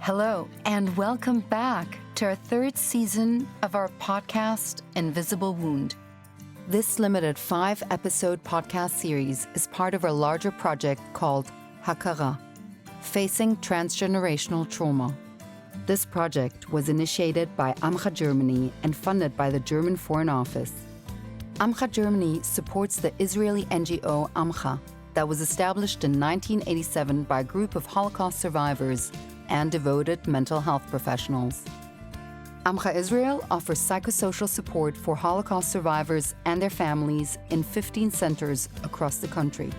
Hello, and welcome back to our third season of our podcast, Invisible Wound. This limited 5-episode podcast series is part of our larger project called Hakara, Facing Transgenerational Trauma. This project was initiated by AMCHA Germany and funded by the German Foreign Office. AMCHA Germany supports the Israeli NGO AMCHA that was established in 1987 by a group of Holocaust survivors and devoted mental health professionals. AMCHA Israel offers psychosocial support for Holocaust survivors and their families in 15 centers across the country.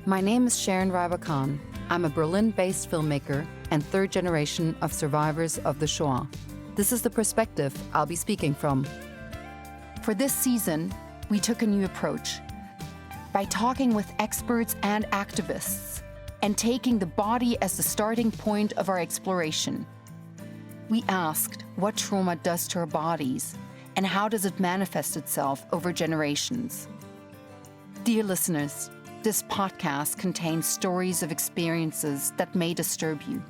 My name is Sharon Reiber-Kahn. I'm a Berlin-based filmmaker and third generation of survivors of the Shoah. This is the perspective I'll be speaking from. For this season, we took a new approach. By talking with experts and activists, and taking the body as the starting point of our exploration. We asked what trauma does to our bodies and how does it manifest itself over generations. Dear listeners, this podcast contains stories of experiences that may disturb you.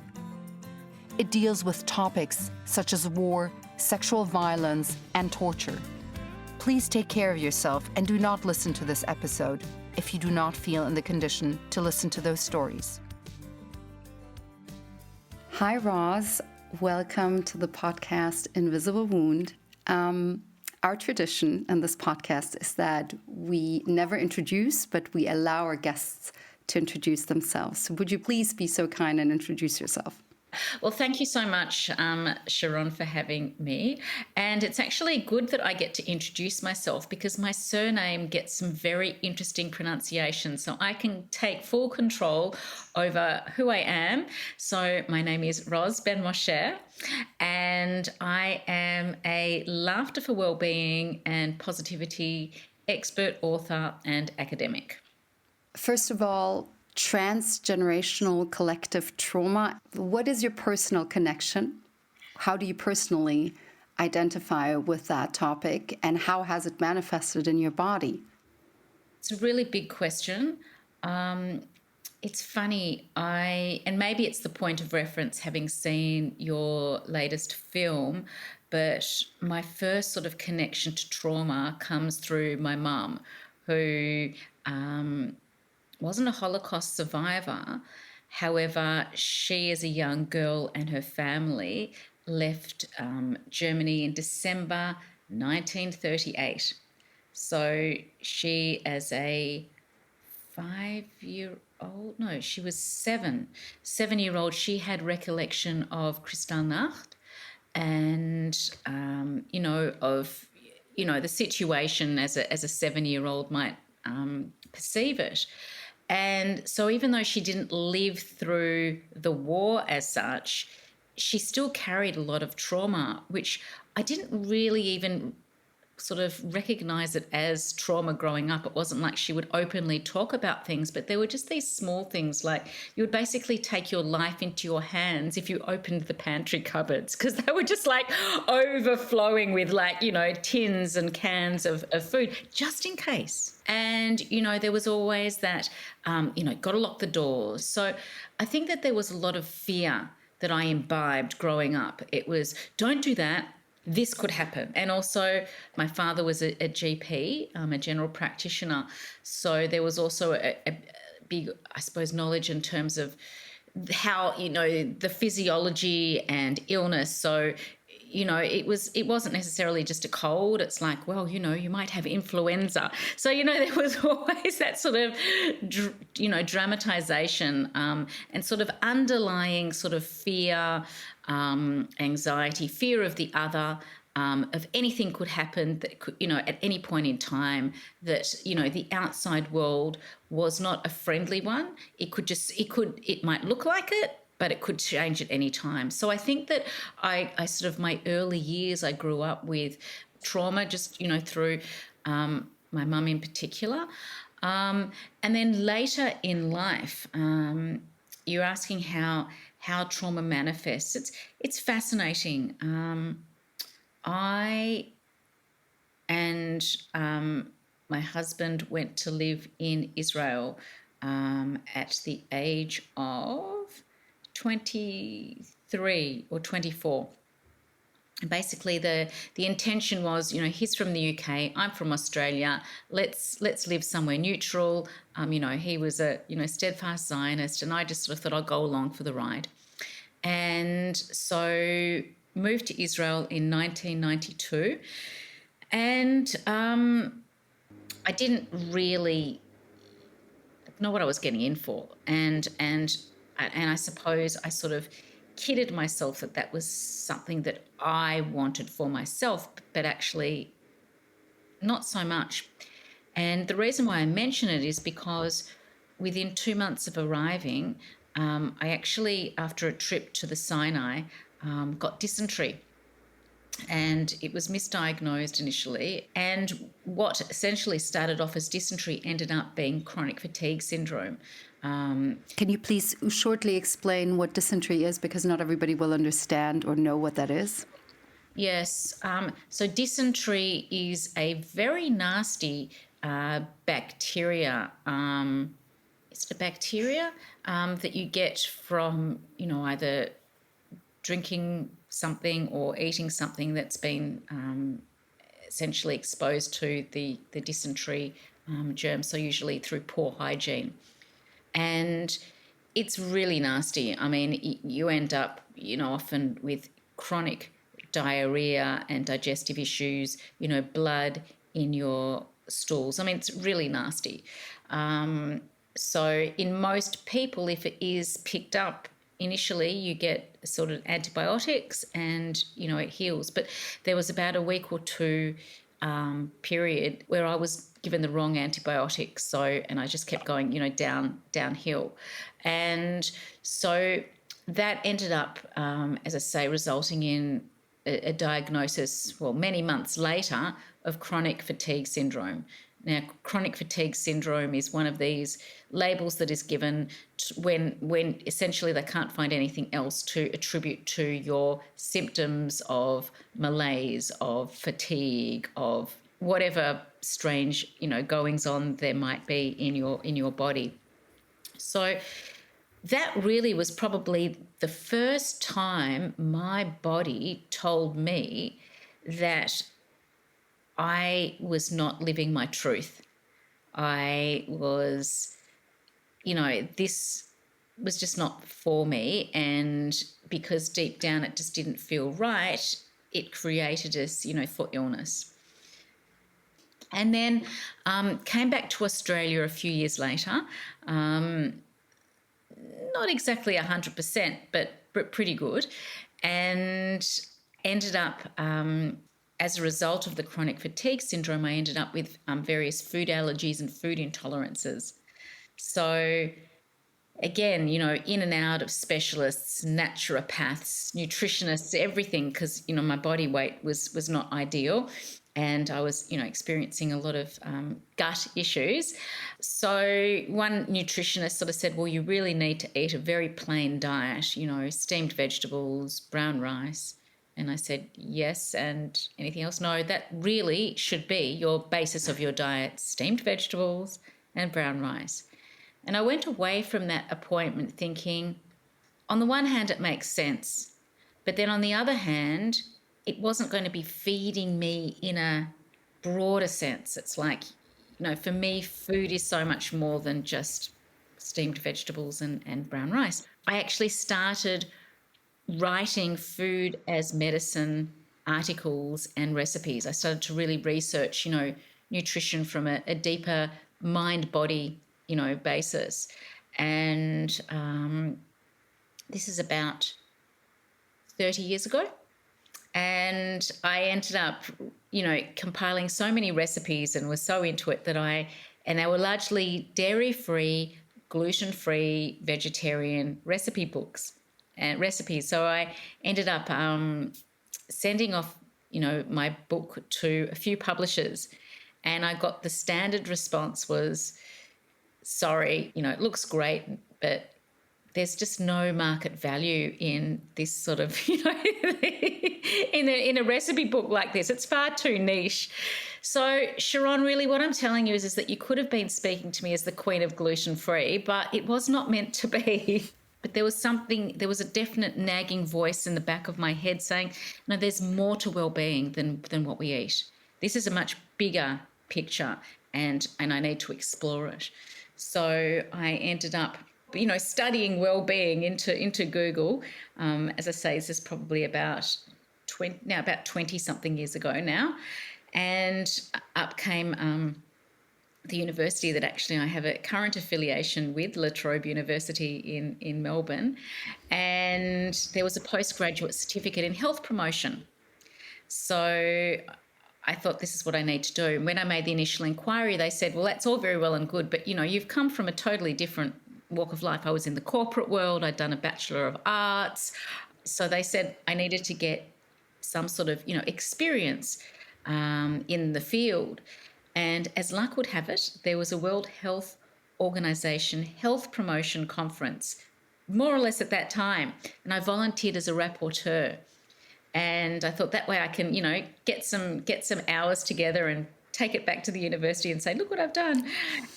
It deals with topics such as war, sexual violence, and torture. Please take care of yourself and do not listen to this episode if you do not feel in the condition to listen to those stories. Hi, Roz. Welcome to the podcast Invisible Wound. Our tradition in this podcast is that we never introduce, but we allow our guests to introduce themselves. So would you please be so kind and introduce yourself? Well, thank you so much, Sharon, for having me. And it's actually good that I get to introduce myself because my surname gets some very interesting pronunciations. So I can take full control over who I am. So my name is Roz Ben-Moshe, and I am a laughter for wellbeing and positivity expert, author, and academic. First of all, transgenerational collective trauma. What is your personal connection? How do you personally identify with that topic, and how has it manifested in your body? It's a really big question. It's funny, and maybe it's the point of reference having seen your latest film, but my first sort of connection to trauma comes through my mum, who wasn't a Holocaust survivor. However, she as a young girl and her family left Germany in December 1938. So she as a 7-year-old, she had recollection of Kristallnacht and, the situation as a 7-year-old might perceive it. And so even though she didn't live through the war as such, she still carried a lot of trauma, which I didn't really even sort of recognize it as trauma growing up. It wasn't like she would openly talk about things, but there were just these small things like you would basically take your life into your hands if you opened the pantry cupboards because they were just like overflowing with tins and cans of food just in case. And, there was always that, got to lock the doors. So I think that there was a lot of fear that I imbibed growing up. It was, don't do that. This could happen. And also my father was a GP, a general practitioner. So there was also a big, I suppose, knowledge in terms of how, the physiology and illness. So, it wasn't necessarily just a cold. It's like, well, you might have influenza. So, there was always that sort of, dramatization and sort of underlying sort of fear, anxiety, fear of the other, of anything could happen that could, at any point in time that, the outside world was not a friendly one. It might look like it, but it could change at any time. So I think that I sort of my early years, I grew up with trauma just, through my mum in particular. And then later in life, you're asking how trauma manifests. It's fascinating. I and my husband went to live in Israel at the age of 23 or 24. Basically, the intention was, he's from the UK, I'm from Australia. Let's live somewhere neutral. He was a steadfast Zionist, and I just sort of thought I'll go along for the ride. And so moved to Israel in 1992, and I didn't really know what I was getting in for, and I suppose I sort of kidded myself that was something that I wanted for myself, but actually not so much. And the reason why I mention it is because within 2 months of arriving, I actually, after a trip to the Sinai, got dysentery. And it was misdiagnosed initially. And what essentially started off as dysentery ended up being chronic fatigue syndrome. Can you please shortly explain what dysentery is, because not everybody will understand or know what that is? Yes. So dysentery is a very nasty bacteria. It's a bacteria that you get from, either drinking something or eating something that's been essentially exposed to the dysentery germ, so usually through poor hygiene. And it's really nasty. I mean, you end up, often with chronic diarrhea and digestive issues, blood in your stools. I mean, it's really nasty. So in most people, if it is picked up initially, you get sort of antibiotics and, it heals. But there was about a week or two period where I was given the wrong antibiotics. And I just kept going, downhill. And so that ended up, as I say, resulting in a diagnosis, many months later, of chronic fatigue syndrome. Now, chronic fatigue syndrome is one of these labels that is given when essentially they can't find anything else to attribute to your symptoms of malaise, of fatigue, of whatever strange, goings on there might be in your body. So that really was probably the first time my body told me that I was not living my truth. I was, this was just not for me. And because deep down it just didn't feel right, it created us, for illness. And then came back to Australia a few years later, not exactly 100%, but pretty good, and ended up, as a result of the chronic fatigue syndrome, I ended up with various food allergies and food intolerances. So again, in and out of specialists, naturopaths, nutritionists, everything, because, my body weight was not ideal. And I was, experiencing a lot of gut issues. So one nutritionist sort of said, well, you really need to eat a very plain diet, steamed vegetables, brown rice. And I said, yes, and anything else? No, that really should be your basis of your diet, steamed vegetables and brown rice. And I went away from that appointment thinking, on the one hand, it makes sense. But then on the other hand, it wasn't going to be feeding me in a broader sense. It's like, for me, food is so much more than just steamed vegetables and brown rice. I actually started writing food as medicine articles and recipes. I started to really research, nutrition from a deeper mind-body, basis. And this is about 30 years ago. And I ended up, compiling so many recipes and was so into it that and they were largely dairy-free, gluten-free, vegetarian recipe books and recipes. So I ended up sending off, my book to a few publishers, and I got the standard response was, sorry, it looks great, but there's just no market value in this sort of, in a recipe book like this. It's far too niche. So, Sharon, really what I'm telling you is that you could have been speaking to me as the queen of gluten-free, but it was not meant to be. But there was a definite nagging voice in the back of my head saying, no, there's more to well-being than what we eat. This is a much bigger picture, and I need to explore it. So I ended up, studying well-being into Google. As I say, this is probably about 20 something years ago now. And up came the university that actually I have a current affiliation with, La Trobe University in Melbourne. And there was a postgraduate certificate in health promotion. So I thought, this is what I need to do. And when I made the initial inquiry, they said, well, that's all very well and good, but, you've come from a totally different walk of life. I was in the corporate world. I'd done a Bachelor of Arts. So they said I needed to get some sort of, experience in the field. And as luck would have it, there was a World Health Organization health promotion conference, more or less at that time. And I volunteered as a rapporteur. And I thought that way I can, get some hours together and take it back to the university and say, look what I've done.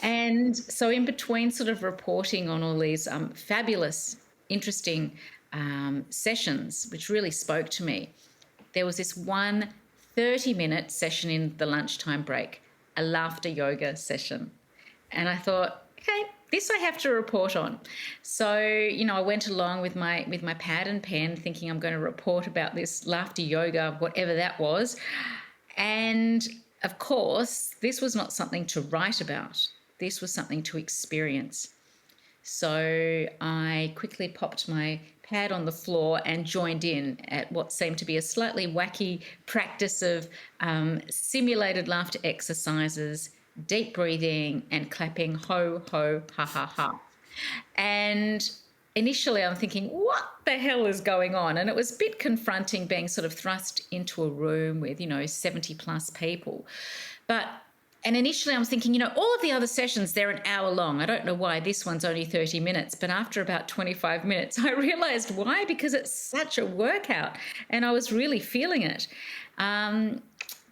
And so in between sort of reporting on all these fabulous, interesting sessions, which really spoke to me, there was this one 30-minute session in the lunchtime break, a laughter yoga session. And I thought, okay, this I have to report on. So, I went along with my pad and pen thinking I'm going to report about this laughter yoga, whatever that was. And of course, this was not something to write about. This was something to experience. So I quickly popped my pad on the floor and joined in at what seemed to be a slightly wacky practice of simulated laughter exercises, deep breathing and clapping, ho, ho, ha, ha, ha. And initially I'm thinking, what the hell is going on? And it was a bit confronting being sort of thrust into a room with, 70 plus people. And initially I was thinking, all of the other sessions, they're an hour long. I don't know why this one's only 30 minutes, but after about 25 minutes, I realized why, because it's such a workout and I was really feeling it.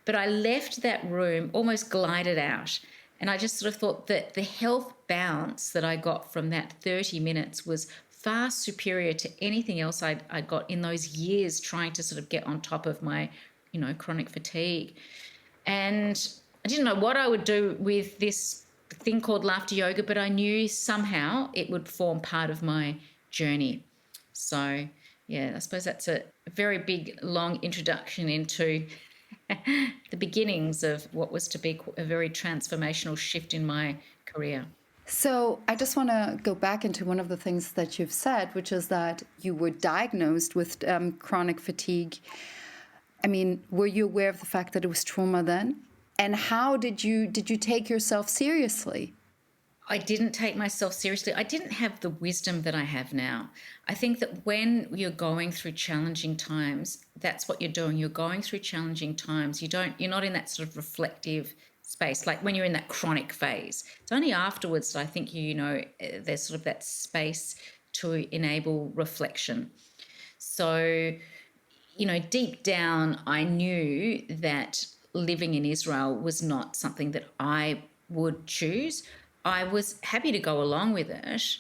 But I left that room, almost glided out. And I just sort of thought that the health bounce that I got from that 30 minutes was far superior to anything else I got in those years trying to sort of get on top of my, chronic fatigue. And I didn't know what I would do with this thing called laughter yoga, but I knew somehow it would form part of my journey. So, yeah, I suppose that's a very big, long introduction into the beginnings of what was to be a very transformational shift in my career. So I just want to go back into one of the things that you've said, which is that you were diagnosed with chronic fatigue. I mean, were you aware of the fact that it was trauma then? And how did you take yourself seriously? I didn't take myself seriously. I didn't have the wisdom that I have now. I think that when you're going through challenging times, that's what you're doing. You're going through challenging times. You're not in that sort of reflective space, like when you're in that chronic phase. It's only afterwards that I think there's sort of that space to enable reflection. So, deep down, I knew that living in Israel was not something that I would choose. I was happy to go along with it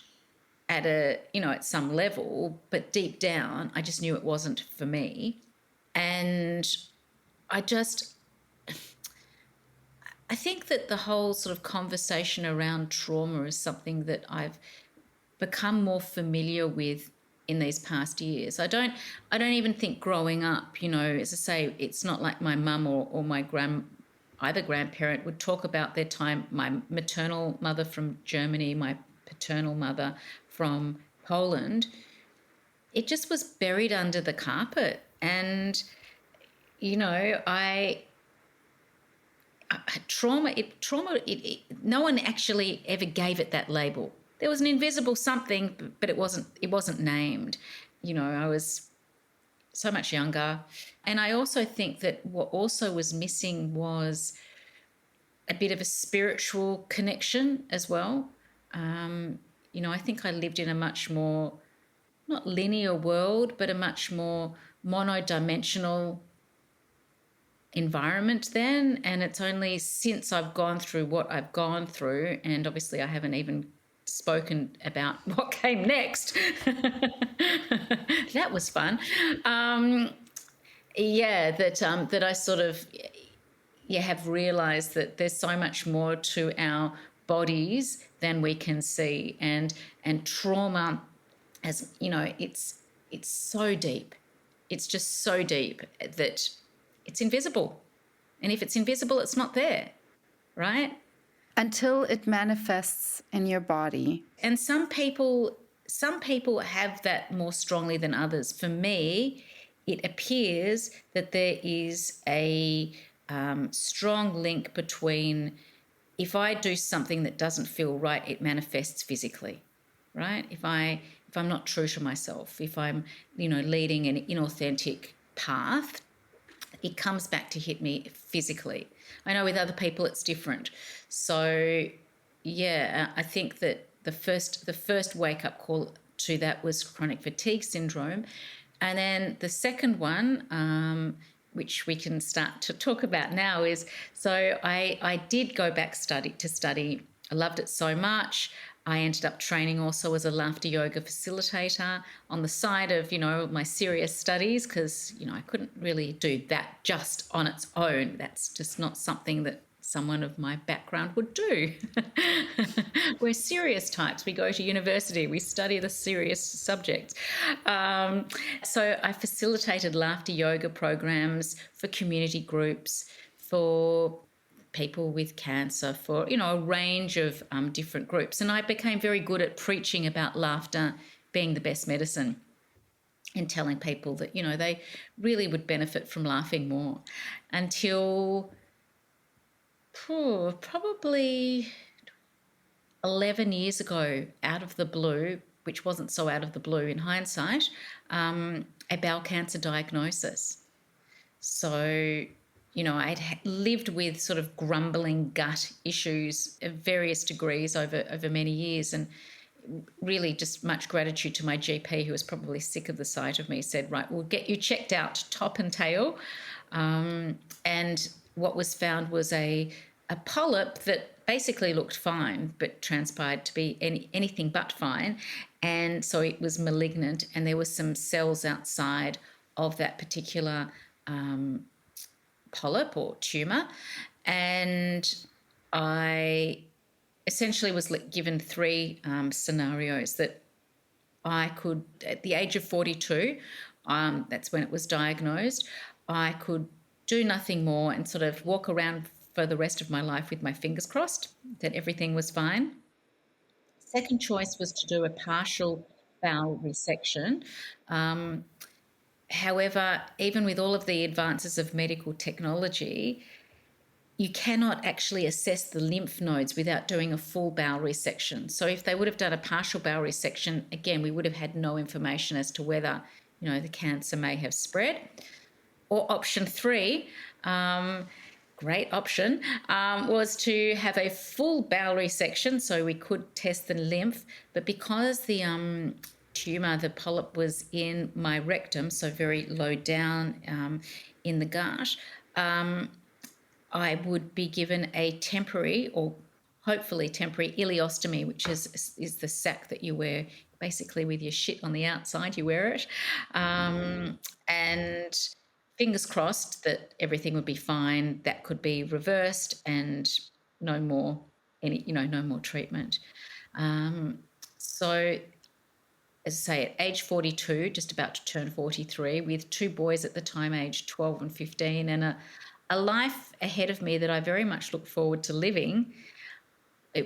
at some level, but deep down, I just knew it wasn't for me. And I think that the whole sort of conversation around trauma is something that I've become more familiar with in these past years. I don't even think growing up, as I say, it's not like my mum or my either grandparent would talk about their time, my maternal mother from Germany, my paternal mother from Poland. It just was buried under the carpet. And, trauma, no one actually ever gave it that label. There was an invisible something, but it wasn't named. I was so much younger. And I also think that what also was missing was a bit of a spiritual connection as well. I think I lived in a much more, not linear world, but a much more monodimensional environment then. And it's only since I've gone through what I've gone through, and obviously I haven't even spoken about what came next. That was fun. That I sort of have realized that there's so much more to our bodies than we can see, and trauma, as you know, it's so deep. It's just so deep that it's invisible. And if it's invisible, it's not there, right? Until it manifests in your body. And some people have that more strongly than others. For me, it appears that there is a strong link between, if I do something that doesn't feel right, it manifests physically, right? If I'm not true to myself, if I'm, leading an inauthentic path, it comes back to hit me physically. I know with other people it's different. So, I think that the first wake-up call to that was chronic fatigue syndrome. And then the second one, which we can start to talk about now, is, so I did go back to study. I loved it so much. I ended up training also as a laughter yoga facilitator on the side of, my serious studies, because, I couldn't really do that just on its own. That's just not something that someone of my background would do. We're serious types. We go to university. We study the serious subjects. So I facilitated laughter yoga programs for community groups, for people with cancer, for, a range of different groups. And I became very good at preaching about laughter being the best medicine, and telling people that, they really would benefit from laughing more, until probably 11 years ago, out of the blue, which wasn't so out of the blue in hindsight, a bowel cancer diagnosis. So, I'd lived with sort of grumbling gut issues of various degrees over many years, and really just much gratitude to my GP, who was probably sick of the sight of me, said, right, we'll get you checked out top and tail. And what was found was a polyp that basically looked fine, but transpired to be anything but fine. And so it was malignant, and there were some cells outside of that particular polyp or tumour. And I essentially was given 3 scenarios that I could, at the age of 42, that's when it was diagnosed, I could do nothing more and sort of walk around for the rest of my life with my fingers crossed that everything was fine. Second choice was to do a partial bowel resection. However, even with all of the advances of medical technology, you cannot actually assess the lymph nodes without doing a full bowel resection. So if they would have done a partial bowel resection, again, we would have had no information as to whether, the cancer may have spread. Or option 3, great option, was to have a full bowel resection, so we could test the lymph. But because the tumour, the polyp, was in my rectum, so very low down in the gut, I would be given a temporary, or hopefully temporary, ileostomy, which is the sack that you wear basically with your shit on the outside. You wear it, and fingers crossed that everything would be fine. That could be reversed, and no more treatment. So, as I say, at age 42, just about to turn 43, with 2 boys at the time, aged 12 and 15, and a life ahead of me that I very much look forward to living,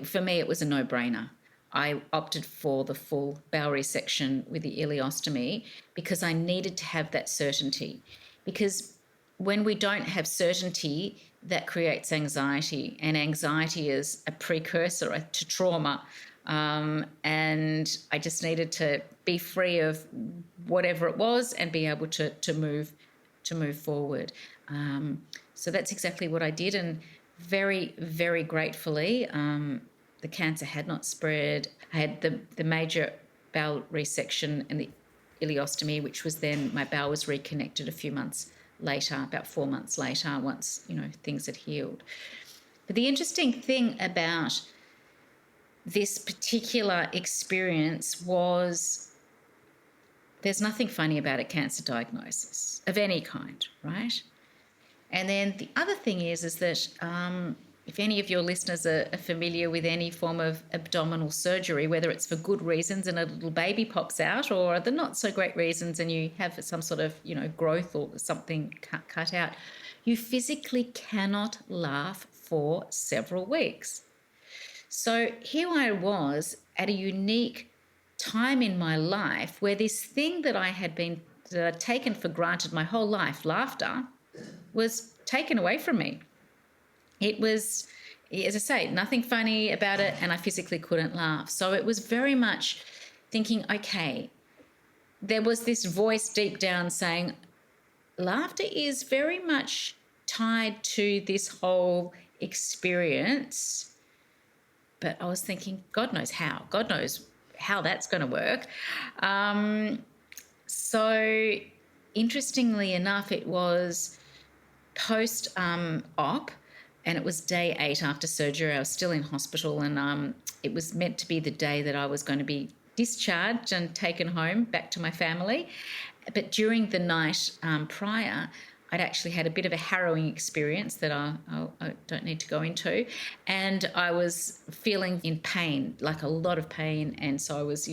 for me, it was a no-brainer. I opted for the full bowel resection with the ileostomy because I needed to have that certainty. Because when we don't have certainty, that creates anxiety, and anxiety is a precursor to trauma. And I just needed to be free of whatever it was and be able to move forward. So that's exactly what I did, and very, very gratefully, the cancer had not spread. I had the major bowel resection and the ileostomy, which was then my bowel was reconnected a few months later, about 4 months later, once things had healed. But the interesting thing about this particular experience was, there's nothing funny about a cancer diagnosis of any kind, right? And then the other thing is that if any of your listeners are familiar with any form of abdominal surgery, whether it's for good reasons and a little baby pops out, or the not so great reasons and you have some sort of, growth or something cut out, you physically cannot laugh for several weeks. So here I was at a unique time in my life where this thing that I'd taken for granted my whole life, laughter, was taken away from me. It was, as I say, nothing funny about it, and I physically couldn't laugh. So it was very much thinking, okay, there was this voice deep down saying, laughter is very much tied to this whole experience. But I was thinking, God knows how that's going to work. So interestingly enough, it was post-op, and it was day 8 after surgery. I was still in hospital, and it was meant to be the day that I was going to be discharged and taken home back to my family. But during the night prior, I'd actually had a bit of a harrowing experience that I don't need to go into. And I was feeling in pain, like a lot of pain. And so I was,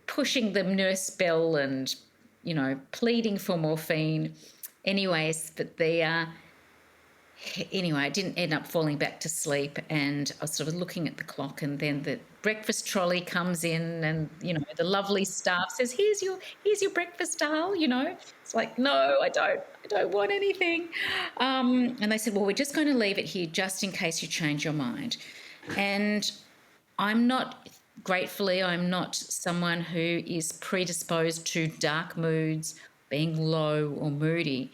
pushing the nurse bell and, pleading for morphine. Anyways, but anyway, I didn't end up falling back to sleep, and I was sort of looking at the clock, and then the breakfast trolley comes in, and the lovely staff says, here's your breakfast, Dal. It's like, no, I don't want anything. And they said, well, we're just going to leave it here just in case you change your mind. And gratefully, I'm not someone who is predisposed to dark moods, being low or moody.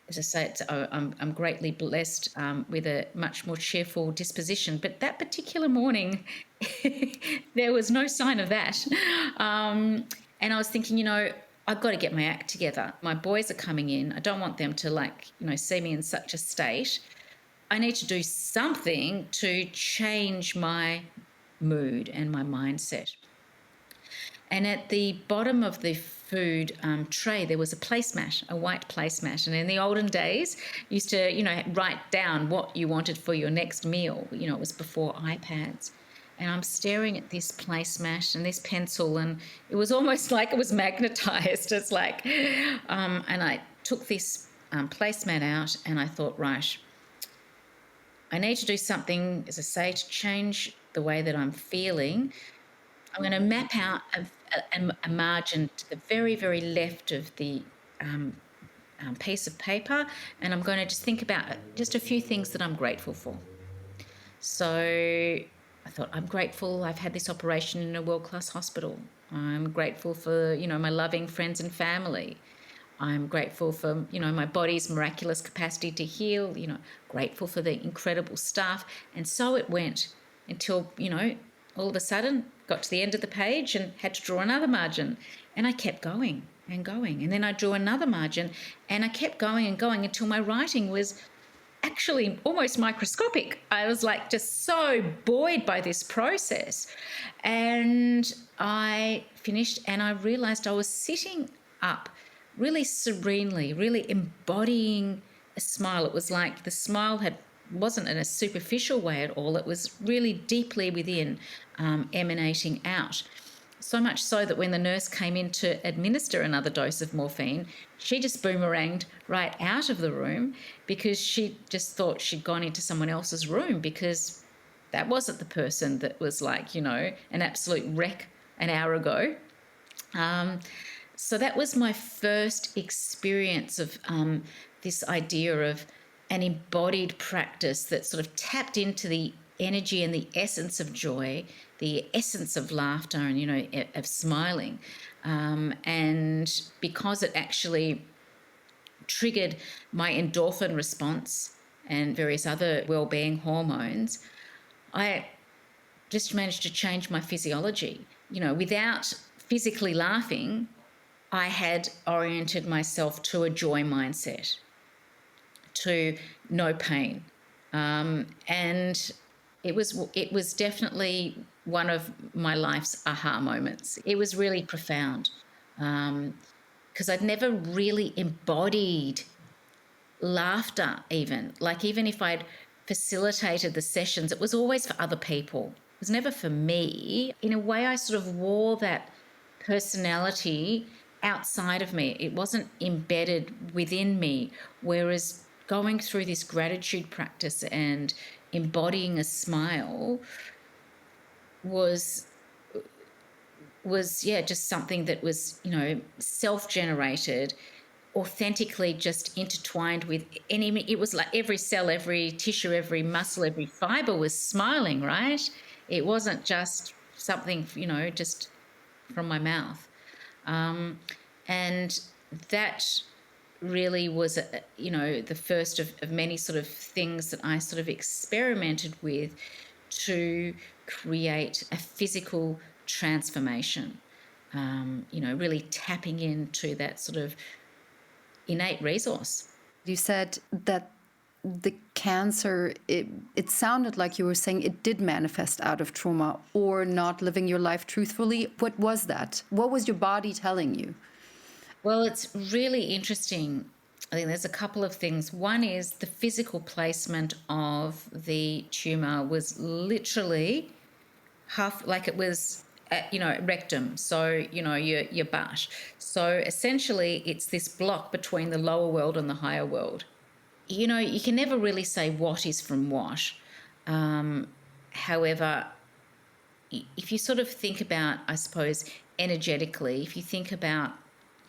As I say, I'm greatly blessed with a much more cheerful disposition. But that particular morning, there was no sign of that. And I was thinking, I've got to get my act together. My boys are coming in. I don't want them to see me in such a state. I need to do something to change my mood and my mindset. And at the bottom of the food tray, there was a placemat, a white placemat. And in the olden days, you used to, write down what you wanted for your next meal. It was before iPads. And I'm staring at this placemat and this pencil, and it was almost like it was magnetized. It's like, and I took this placemat out, and I thought, right, I need to do something, as I say, to change the way that I'm feeling. I'm going to map out a margin to the very, very left of the piece of paper, and I'm going to just think about just a few things that I'm grateful for. So I thought, I'm grateful I've had this operation in a world-class hospital. I'm grateful for, my loving friends and family. I'm grateful for, my body's miraculous capacity to heal, grateful for the incredible staff. And so it went until, all of a sudden got to the end of the page and had to draw another margin. And I kept going and going. And then I drew another margin, and I kept going and going until my writing was actually almost microscopic. I was just so buoyed by this process. And I finished, and I realized I was sitting up really serenely, really embodying a smile. It was like the smile wasn't in a superficial way at all. It was really deeply within, emanating out. So much so that when the nurse came in to administer another dose of morphine, she just boomeranged right out of the room because she just thought she'd gone into someone else's room, because that wasn't the person that was an absolute wreck an hour ago. So that was my first experience of this idea of an embodied practice that sort of tapped into the energy and the essence of joy, the essence of laughter and, of smiling. And because it actually triggered my endorphin response and various other well-being hormones, I just managed to change my physiology. Without physically laughing, I had oriented myself to a joy mindset, to no pain. And it was definitely one of my life's aha moments. It was really profound, because I'd never really embodied laughter, even. Like, even if I'd facilitated the sessions, it was always for other people. It was never for me. In a way, I sort of wore that personality outside of me. It wasn't embedded within me. Whereas going through this gratitude practice and embodying a smile was just something that was, self-generated, authentically just intertwined with it was like every cell, every tissue, every muscle, every fiber was smiling, right? It wasn't just something, just from my mouth. And that really was, the first of many sort of things that I sort of experimented with to create a physical transformation, really tapping into that sort of innate resource. You said that the cancer, it sounded like you were saying it did manifest out of trauma or not living your life truthfully. What was that? What was your body telling you? Well, it's really interesting. I think there's a couple of things. One is the physical placement of the tumor was literally half, like it was rectum, so your butt. So essentially it's this block between the lower world and the higher world. You can never really say what is from what. However, if you sort of think about, I suppose, energetically, if you think about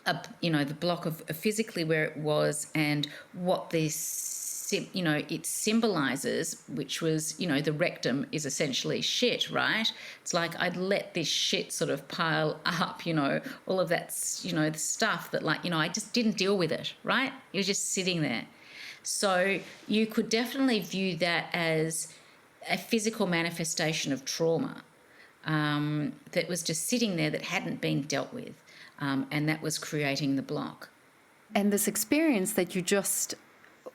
the block of physically where it was and what this it symbolizes, which was, the rectum is essentially shit, right? It's like I'd let this shit sort of pile up, all of that, the stuff that, like, I just didn't deal with it, right? It was just sitting there. So you could definitely view that as a physical manifestation of trauma, that was just sitting there that hadn't been dealt with, and that was creating the block. And this experience that you just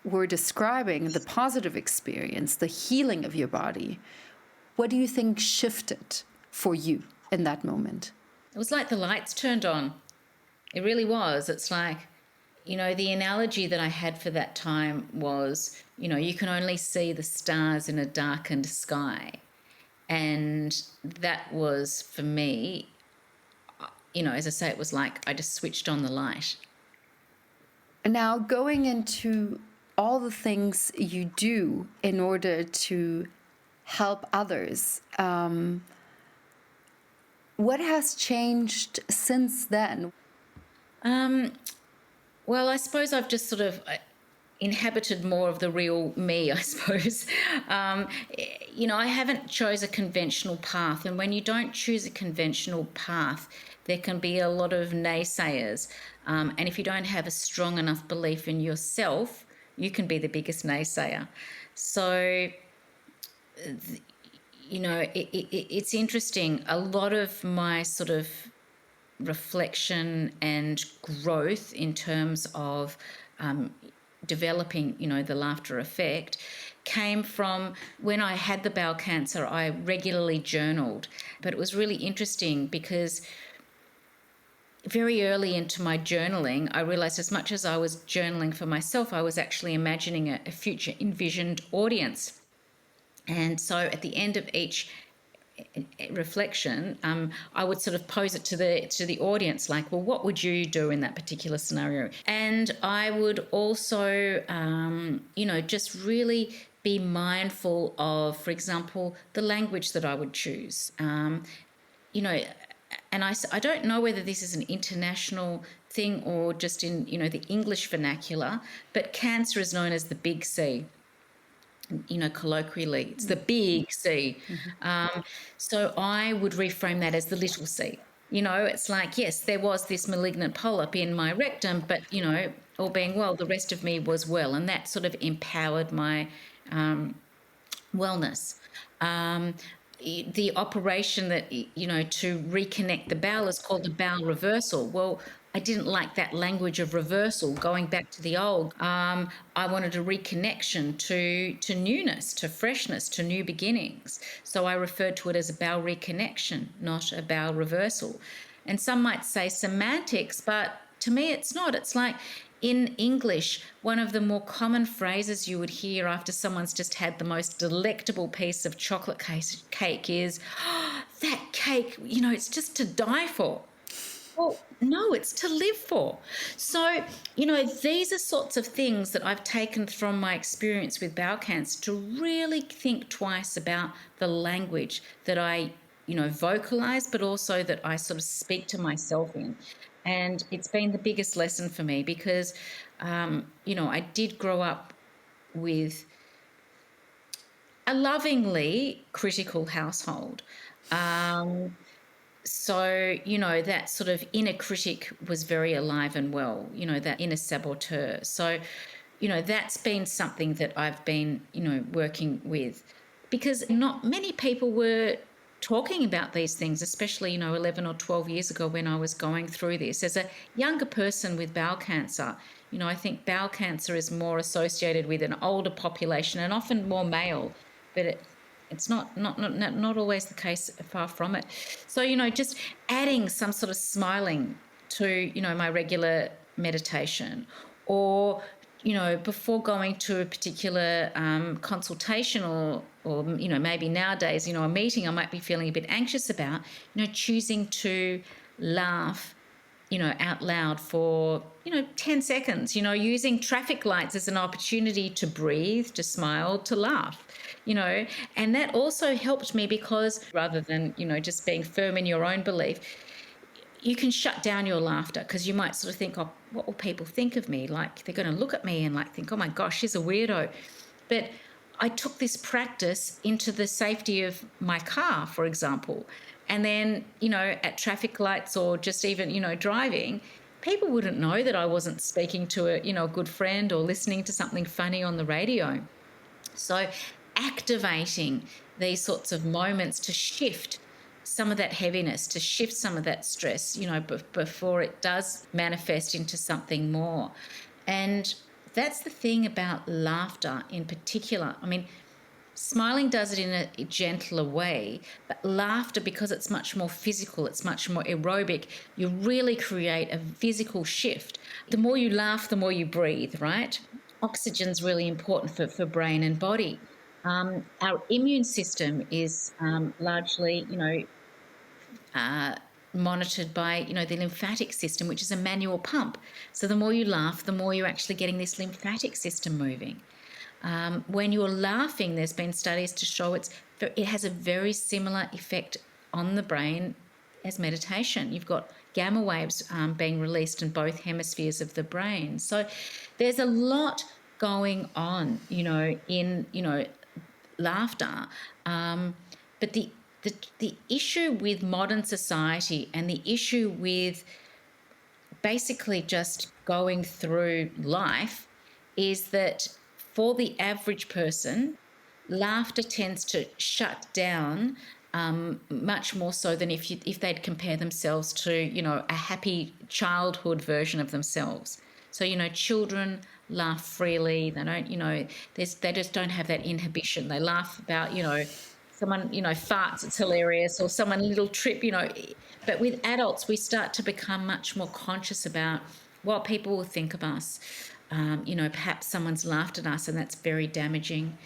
were describing, the positive experience, the healing of your body, what do you think shifted for you in that moment? It was like the lights turned on. It really was. It's like, the analogy that I had for that time was, you can only see the stars in a darkened sky. And that was, for me, as I say, it was like I just switched on the light. Now, going into all the things you do in order to help others, what has changed since then? Well, I suppose I've just sort of inhabited more of the real me, I suppose. I haven't chose a conventional path. And when you don't choose a conventional path, there can be a lot of naysayers. And if you don't have a strong enough belief in yourself, you can be the biggest naysayer. So, it's interesting. A lot of my sort of reflection and growth in terms of developing, the laughter effect, came from when I had the bowel cancer. I regularly journaled, but it was really interesting because very early into my journaling, I realized as much as I was journaling for myself, I was actually imagining a future envisioned audience. And so at the end of each reflection, I would sort of pose it to the audience, like, well, what would you do in that particular scenario? And I would also, just really be mindful of, for example, the language that I would choose. And I don't know whether this is an international thing or just in, the English vernacular, but cancer is known as the big C. Colloquially, it's the big C. Mm-hmm. So I would reframe that as the little c. It's like, yes, there was this malignant polyp in my rectum, but, all being well, the rest of me was well. And that sort of empowered my wellness. the operation that, to reconnect the bowel is called a bowel reversal. Well, I didn't like that language of reversal, going back to the old. I wanted a reconnection to newness, to freshness, to new beginnings. So I referred to it as a bowel reconnection, not a bowel reversal. And some might say semantics, but to me it's not. It's like, in English, one of the more common phrases you would hear after someone's just had the most delectable piece of chocolate cake is, oh, that cake, it's just to die for. Well, no, it's to live for. So, these are sorts of things that I've taken from my experience with bowel cancer to really think twice about the language that I, vocalize, but also that I sort of speak to myself in. And it's been the biggest lesson for me because, I did grow up with a lovingly critical household. So, that sort of inner critic was very alive and well, that inner saboteur. So, that's been something that I've been, working with, because not many people were talking about these things, especially, 11 or 12 years ago when I was going through this. As a younger person with bowel cancer, I think bowel cancer is more associated with an older population and often more male, but it's not always the case, far from it. So, just adding some sort of smiling to, my regular meditation, or, before going to a particular consultation or maybe nowadays, a meeting I might be feeling a bit anxious about, choosing to laugh, out loud for, 10 seconds, using traffic lights as an opportunity to breathe, to smile, to laugh, and that also helped me because rather than, just being firm in your own belief, you can shut down your laughter, because you might sort of think, oh, what will people think of me? Like, they're going to look at me and like think, oh my gosh, she's a weirdo. But I took this practice into the safety of my car, for example. And then, at traffic lights or just even, driving, people wouldn't know that I wasn't speaking to a good friend or listening to something funny on the radio. So activating these sorts of moments to shift some of that heaviness, to shift some of that stress, before it does manifest into something more. And that's the thing about laughter in particular. I mean, smiling does it in a gentler way, but laughter, because it's much more physical, it's much more aerobic, you really create a physical shift. The more you laugh, the more you breathe, right? Oxygen's really important for brain and body. Our immune system is largely, monitored by, the lymphatic system, which is a manual pump. So the more you laugh, the more you're actually getting this lymphatic system moving. When you're laughing, there's been studies to show it has a very similar effect on the brain as meditation. You've got gamma waves being released in both hemispheres of the brain. So there's a lot going on, in, laughter. But the issue with modern society and the issue with basically just going through life is that for the average person, laughter tends to shut down much more so than if they'd compare themselves to, a happy childhood version of themselves. So, children laugh freely. They don't, they just don't have that inhibition. They laugh about, someone, farts, it's hilarious, or someone little trip, But with adults, we start to become much more conscious about what people will think of us. Perhaps someone's laughed at us and that's very damaging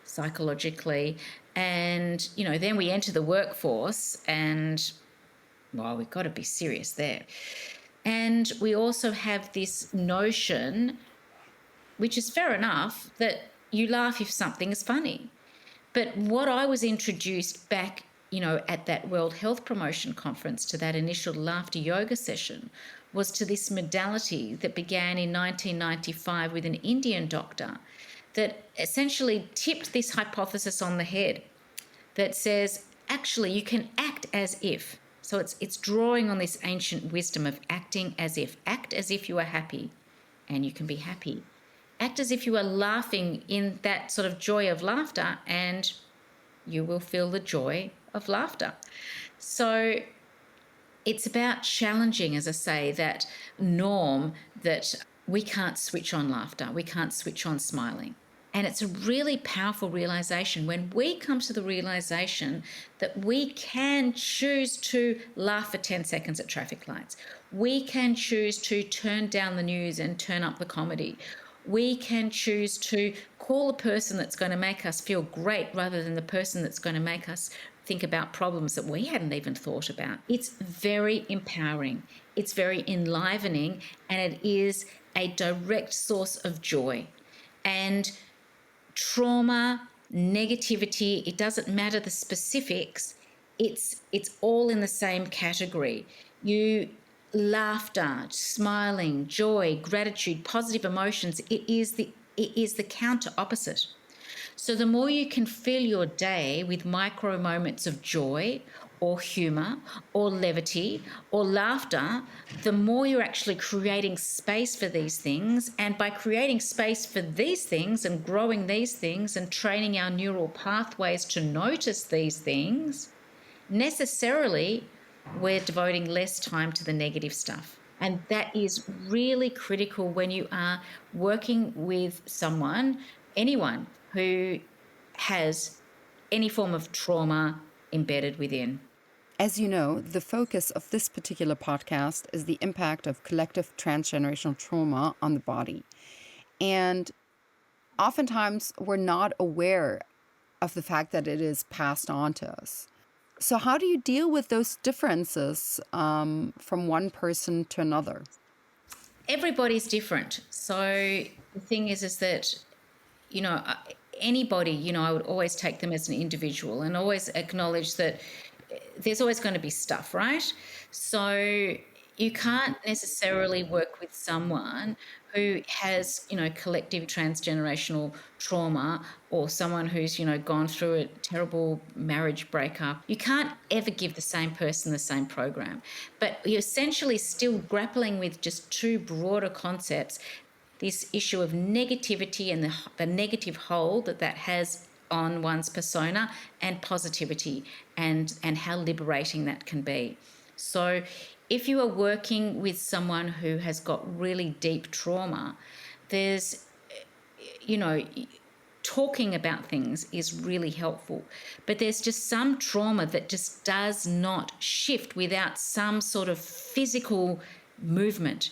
psychologically. And, then we enter the workforce and, well, we've got to be serious there. And we also have this notion, which is fair enough, that you laugh if something is funny. But what I was introduced back, at that World Health Promotion Conference, to that initial laughter yoga session, was to this modality that began in 1995 with an Indian doctor that essentially tipped this hypothesis on the head that says, actually, you can act as if. So it's drawing on this ancient wisdom of acting as if. Act as if you are happy, and you can be happy. Act as if you are laughing in that sort of joy of laughter, and you will feel the joy of laughter. So it's about challenging, as I say, that norm that we can't switch on laughter, we can't switch on smiling. And it's a really powerful realization when we come to the realization that we can choose to laugh for 10 seconds at traffic lights. We can choose to turn down the news and turn up the comedy. We can choose to call a person that's going to make us feel great rather than the person that's going to make us think about problems that we hadn't even thought about. It's very empowering. It's very enlivening, and it is a direct source of joy. And trauma, negativity, it doesn't matter the specifics, it's all in the same category. Laughter, smiling, joy, gratitude, positive emotions, it is the counter opposite. So the more you can fill your day with micro moments of joy or humor or levity or laughter, the more you're actually creating space for these things. And by creating space for these things and growing these things and training our neural pathways to notice these things, necessarily we're devoting less time to the negative stuff. And that is really critical when you are working with someone, anyone who has any form of trauma embedded within. As you know, the focus of this particular podcast is the impact of collective transgenerational trauma on the body. And oftentimes we're not aware of the fact that it is passed on to us. So how do you deal with those differences from one person to another? Everybody's different. So the thing is that, anybody, I would always take them as an individual and always acknowledge that there's always going to be stuff, right? So you can't necessarily work with someone who has, collective transgenerational trauma, or someone who's, gone through a terrible marriage breakup. You can't ever give the same person the same program. But you're essentially still grappling with just two broader concepts: this issue of negativity and the negative hold that has on one's persona, and positivity, and how liberating that can be. So if you are working with someone who has got really deep trauma, there's, talking about things is really helpful. But there's just some trauma that just does not shift without some sort of physical movement.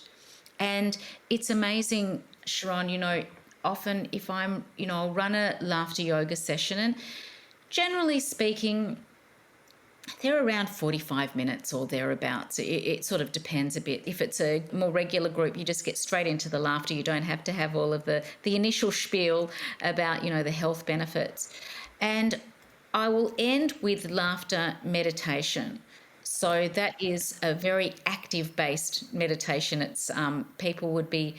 And it's amazing, Sharon, often if I'm, I'll run a laughter yoga session, and generally speaking, they're around 45 minutes or thereabouts. It sort of depends a bit. If it's a more regular group, you just get straight into the laughter. You don't have to have all of the initial spiel about, the health benefits. And I will end with laughter meditation. So that is a very active-based meditation. It's people would be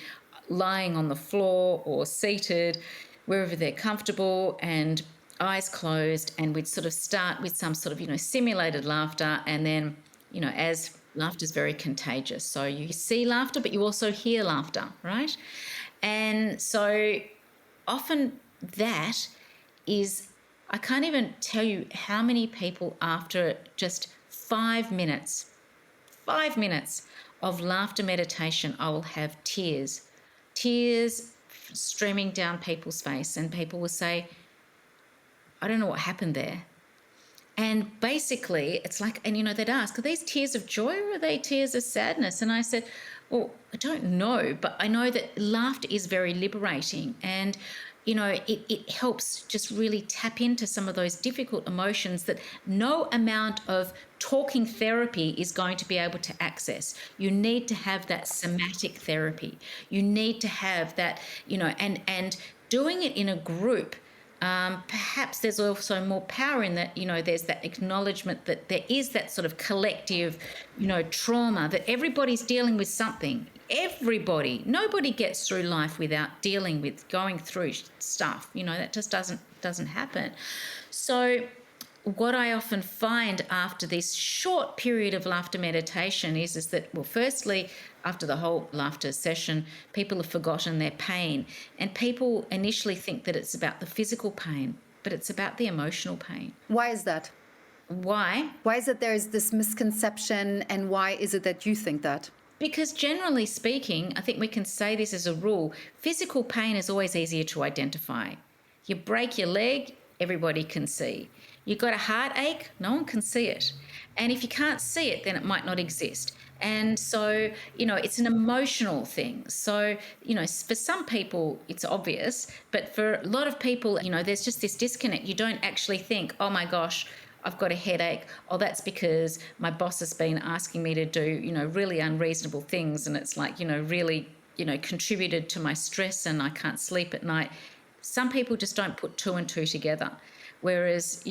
lying on the floor or seated, wherever they're comfortable, and eyes closed, and we'd sort of start with some sort of, simulated laughter. And then, as laughter is very contagious. So you see laughter, but you also hear laughter, right? And so often that is, I can't even tell you how many people after just 5 minutes of laughter meditation, I will have tears streaming down people's face, and people will say, I don't know what happened there. And basically it's like, and they'd ask, are these tears of joy or are they tears of sadness? And I said, well, I don't know, but I know that laughter is very liberating, and it helps just really tap into some of those difficult emotions that no amount of talking therapy is going to be able to access. You need to have that somatic therapy. You need to have that, and doing it in a group. Perhaps there's also more power in that, there's that acknowledgement that there is that sort of collective, trauma, that everybody's dealing with something. Nobody gets through life without going through stuff. That just doesn't happen. So what I often find after this short period of laughter meditation is that, well, firstly, after the whole laughter session, people have forgotten their pain. And people initially think that it's about the physical pain, but it's about the emotional pain. Why is that? Why? Why is it there is this misconception, and why is it that you think that? Because generally speaking, I think we can say this as a rule, physical pain is always easier to identify. You break your leg, everybody can see. You've got a heartache, no one can see it. And if you can't see it, then it might not exist. And so, it's an emotional thing. So, for some people, it's obvious, but for a lot of people, there's just this disconnect. You don't actually think, oh my gosh, I've got a headache. Oh, that's because my boss has been asking me to do, really unreasonable things. And it's like, really, contributed to my stress and I can't sleep at night. Some people just don't put two and two together. Whereas,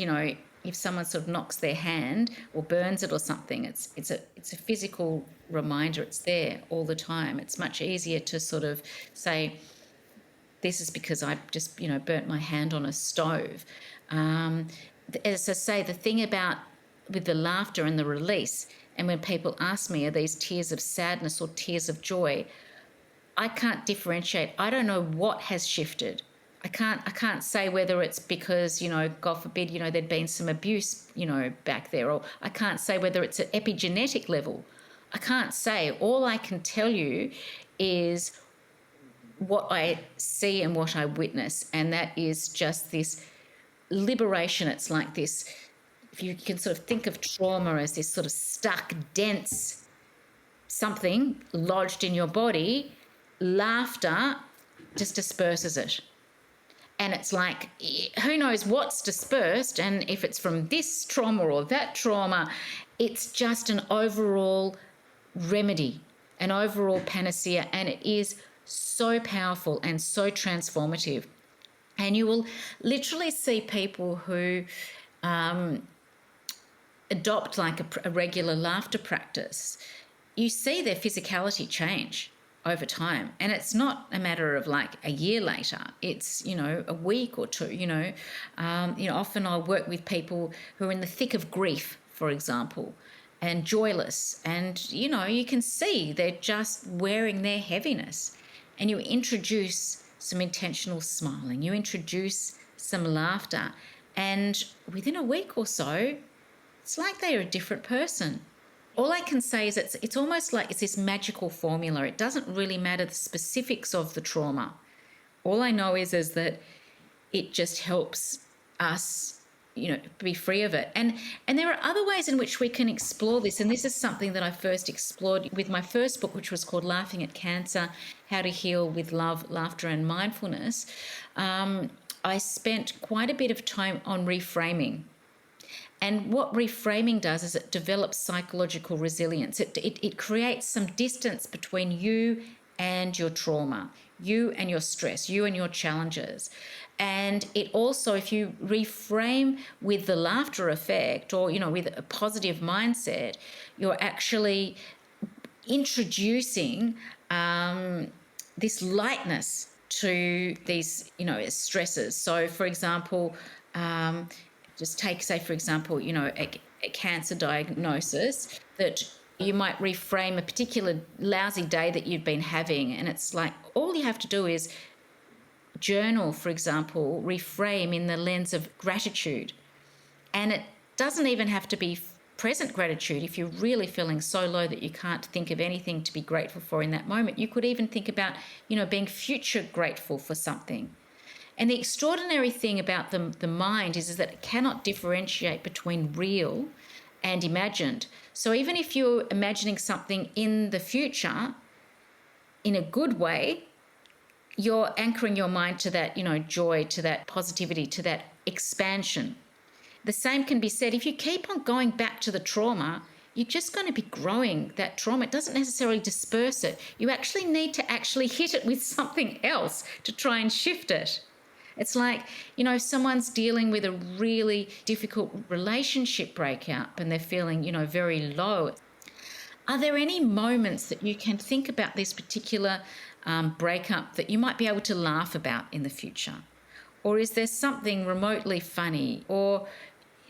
if someone sort of knocks their hand or burns it or something, it's a physical reminder. It's there all the time. It's much easier to sort of say, this is because I just, burnt my hand on a stove. As I say, the thing about with the laughter and the release, and when people ask me, are these tears of sadness or tears of joy, I can't differentiate. I don't know what has shifted. I can't say whether it's because, God forbid, there'd been some abuse, back there, or I can't say whether it's at epigenetic level. I can't say. All I can tell you is what I see and what I witness, and that is just this liberation. It's like this, if you can sort of think of trauma as this sort of stuck, dense something lodged in your body, laughter just disperses it. And it's like, who knows what's dispersed, and if it's from this trauma or that trauma, it's just an overall remedy, an overall panacea, and it is so powerful and so transformative. And you will literally see people who adopt like a regular laughter practice. You see their physicality change over time, and it's not a matter of like a year later. It's a week or two. Often I'll work with people who are in the thick of grief, for example, and joyless, and you can see they're just wearing their heaviness, and you introduce some intentional smiling, you introduce some laughter, and within a week or so, it's like they're a different person. All I can say is it's almost like it's this magical formula. It doesn't really matter the specifics of the trauma. All I know is that it just helps us, be free of it. And there are other ways in which we can explore this. And this is something that I first explored with my first book, which was called Laughing at Cancer, How to Heal with Love, Laughter and Mindfulness. I spent quite a bit of time on reframing. And what reframing does is it develops psychological resilience. It creates some distance between you and your trauma, you and your stress, you and your challenges. And it also, if you reframe with the laughter effect or, with a positive mindset, you're actually introducing this lightness to these, stresses. So, for example, just take, say, for example, a cancer diagnosis, that you might reframe a particular lousy day that you've been having. And it's like, all you have to do is journal, for example, reframe in the lens of gratitude. And it doesn't even have to be present gratitude. If you're really feeling so low that you can't think of anything to be grateful for in that moment, you could even think about, being future grateful for something. And the extraordinary thing about the mind is that it cannot differentiate between real and imagined. So even if you're imagining something in the future in a good way, you're anchoring your mind to that, joy, to that positivity, to that expansion. The same can be said if you keep on going back to the trauma, you're just going to be growing that trauma. It doesn't necessarily disperse it. You actually need to actually hit it with something else to try and shift it. It's like, if someone's dealing with a really difficult relationship breakup and they're feeling, very low, are there any moments that you can think about this particular breakup that you might be able to laugh about in the future? Or is there something remotely funny? Or,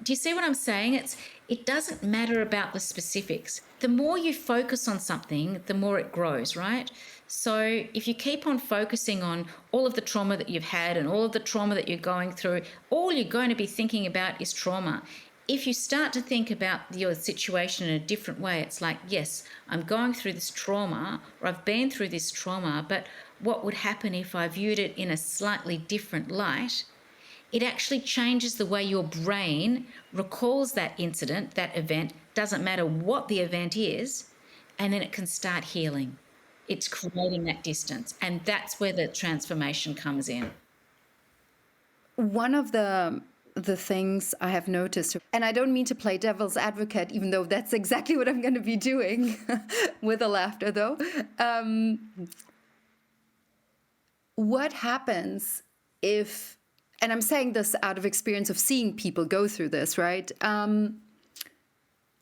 do you see what I'm saying? It doesn't matter about the specifics. The more you focus on something, the more it grows, right? So if you keep on focusing on all of the trauma that you've had and all of the trauma that you're going through, all you're going to be thinking about is trauma. If you start to think about your situation in a different way, it's like, yes, I'm going through this trauma, or I've been through this trauma, but what would happen if I viewed it in a slightly different light? It actually changes the way your brain recalls that incident, that event, doesn't matter what the event is, and then it can start healing. It's creating that distance, and that's where the transformation comes in. One of the things I have noticed, and I don't mean to play devil's advocate, even though that's exactly what I'm going to be doing with a laughter, though. What happens if, and I'm saying this out of experience of seeing people go through this, right?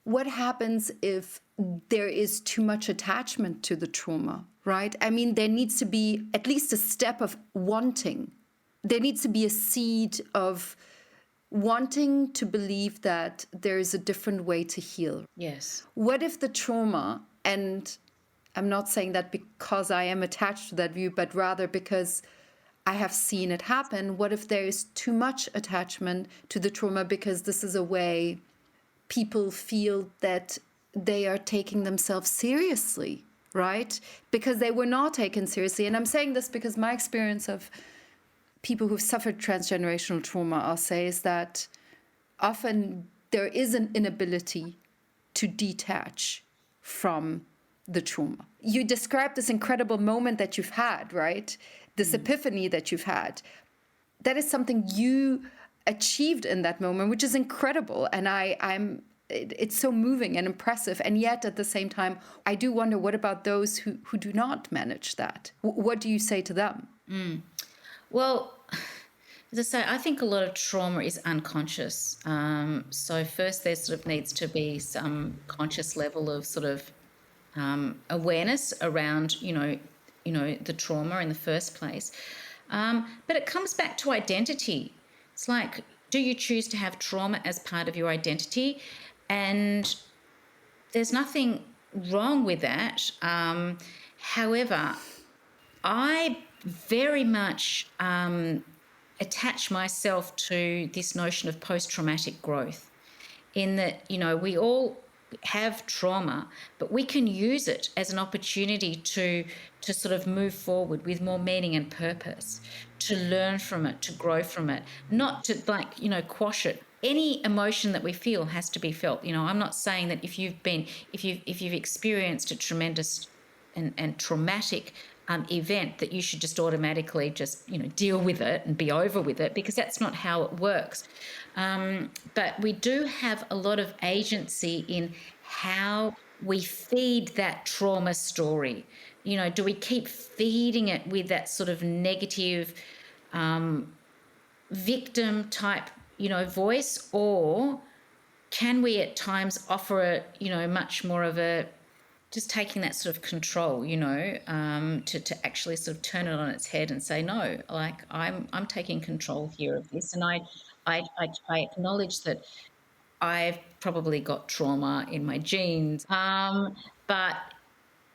What happens if there is too much attachment to the trauma, right? I mean, there needs to be at least a step of wanting. There needs to be a seed of wanting to believe that there is a different way to heal. Yes. What if the trauma, and I'm not saying that because I am attached to that view, but rather because I have seen it happen, what if there is too much attachment to the trauma because this is a way people feel that they are taking themselves seriously, right? Because they were not taken seriously. And I'm saying this because my experience of people who've suffered transgenerational trauma, I'll say, is that often there is an inability to detach from the trauma. You described this incredible moment that you've had, right? This epiphany that you've had. That is something you achieved in that moment, which is incredible. And it's so moving and impressive. And yet at the same time, I do wonder, what about those who do not manage that? What do you say to them? Well, as I say, I think a lot of trauma is unconscious. So first there sort of needs to be some conscious level of sort of awareness around, the trauma in the first place. But it comes back to identity. It's like, do you choose to have trauma as part of your identity? And there's nothing wrong with that. However, I very much attach myself to this notion of post-traumatic growth, in that, we all have trauma, but we can use it as an opportunity to sort of move forward with more meaning and purpose, to learn from it, to grow from it, not to quash it. Any emotion that we feel has to be felt. I'm not saying that if you've experienced a tremendous and traumatic event that you should just automatically deal with it and be over with it, because that's not how it works. But we do have a lot of agency in how we feed that trauma story. Do we keep feeding it with that sort of negative victim type voice, or can we at times offer much more of a just taking that sort of control, to actually sort of turn it on its head and say, no, like I'm taking control here of this. And I acknowledge that I've probably got trauma in my genes. But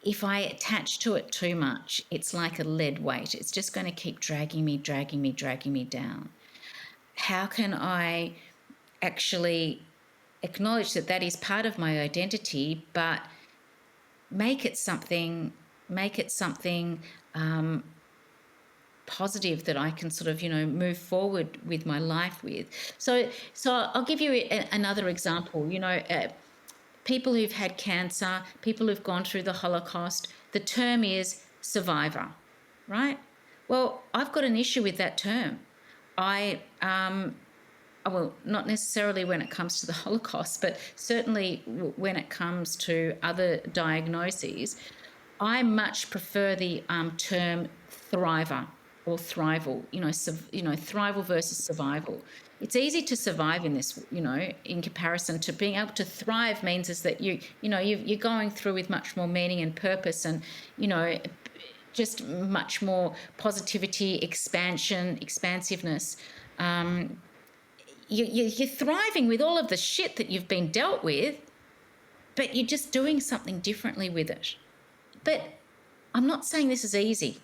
if I attach to it too much, it's like a lead weight. It's just going to keep dragging me down. How can I actually acknowledge that that is part of my identity, but make it something positive that I can sort of move forward with my life with. So I'll give you another example. People who've had cancer, people who've gone through the Holocaust, the term is survivor, right? Well, I've got an issue with that term. Well, not necessarily when it comes to the Holocaust, but certainly when it comes to other diagnoses, I much prefer the term thriver or thrival, thrival versus survival. It's easy to survive in this, in comparison to being able to thrive means is that you're going through with much more meaning and purpose, and, just much more positivity, expansion, expansiveness. you're thriving with all of the shit that you've been dealt with, but you're just doing something differently with it. But I'm not saying this is easy.